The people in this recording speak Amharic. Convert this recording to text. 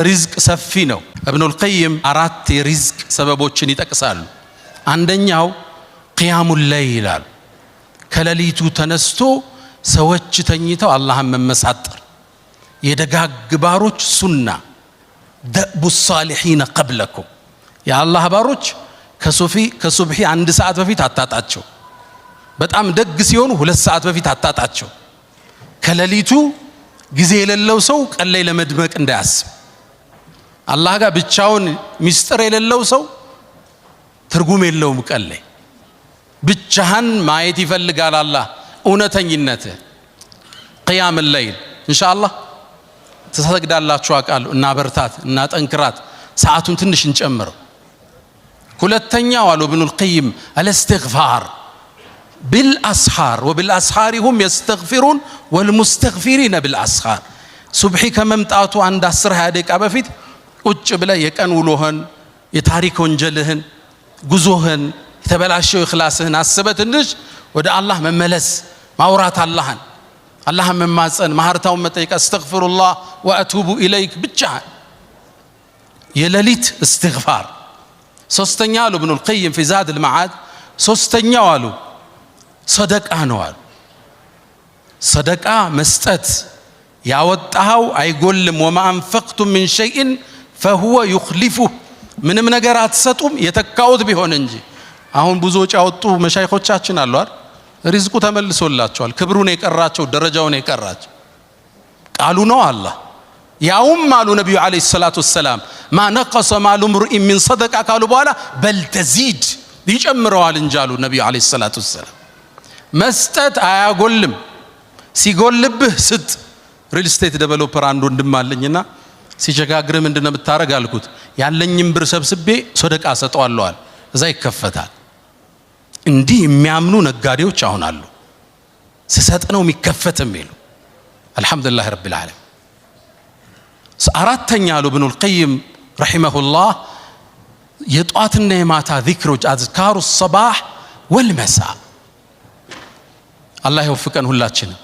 ሪዝቅ ሰፊ ነው። ኢብኑል ቀይም አራት የሪዝቅ ሰበቦችን ይጠቅሳሉ። አንደኛው ቂያሙል ለይል ይላል። ከሌሊቱ ተነስቶ ሰዎች ተኝተው አላህን መመሳጠር የደጋግ ባሮች ሱና ደእቡ ሷሊሒን ቀብለኩም የአላህ ባሮች ከሱብሒ 1 ሰዓት በፊት አታጣቸው። በጣም ደግ ሲሆኑ 2 ሰዓት በፊት አታጣቸው። ከሌሊቱ ጊዜ የሌለው ሰው ቀን ላይ ለመድመቅ እንዳያስብ። አላህ ጋር ብቻውን ሚስጥር የሌለው ሰው ትርጉም የለውም። ቀን ላይ ብቻህን ማየት ይፈልጋል አላህ እውነተኝነት። ቂያም ለይል ኢንሻአላህ ተሰግዳላችሁ አቃሉ እና በርታት እና ጠንክራት ሰዓቱን ትንሽ እንጨምረው። ሁለተኛው አሉ ኢብኑል ቀይም አልእስትግፋር بالأسحار وبالأسحار هم يستغفرون والمستغفرين بالأسحار ሱብሒ ከመምጣቱ አንድ 10-20 ደቂቃ በፊት ቁጭ ብለ የቀን ውሎህን የታሪክ ወንጀልህን ጉዞህን የተበላሸው ኢኽላስህን አስበህ ትንሽ ወደ አላህ መመለስ ማውራት አላህን መማፀን ማህርታውን መጠየቅ አስተግፊሩላህ ወአቱቡ ኢለይክ ብቻ የሌሊት እስትግፋር። ሶስተኛ አሉ ኢብኑል ቀይም في زاد المعاد ሶስተኛው አሉ ሰደቃ ነው አሉ። ሰደቃ መስጠት ያወጣው አይጎልም። وما انفقتم من شيء فهو يخلفه ምንም ነገር አትሰጡም የተካውት ቢሆን እንጂ። አሁን ብዙዎች ያወጡ መሻይኾቻችን አሉ አይደል? ሪዝቁ ተመልሶላቸዋል። ክብሩን የቀራቸው ደረጃውን የቀራቸው ቃሉ ነው አላህ። ያውም አሉ ነብዩ አለይሂ ሰላቱ ወሰላም ما نقص مال امرئ من صدقه ካሉ በኋላ በል ተዚድ ይጨምረዋል እንጂ አሉ ነብዩ አለይሂ ሰላቱ ወሰላም። መስጠት አያጎልም። ሲጎልብህ ስጥ። ሪል ስቴት ዴቨሎፐር አንድ ወንድም አለኝና ሲቸጋግር ምንድነው የምታረግ አልኩት። ያለኝም ብር ሰብስቤ ሰደቃ ሰጠዋለሁ አለ። እዛ ይከፈታል። እንዲህ የሚያምኑ ነጋዴዎች አሁን አሉ። ሲሰጥ ነው የሚከፈትም ይሉ አልহামዱሊላህ ረቢል ዓለሚን። አራተኛ አሉ ኢብኑል ቀይም ረሂመሁላህ የጧትና የማታ ዚክሮች አዝካሩ الصباح والمساء አላህ ይወፍቀን ሁላችንም።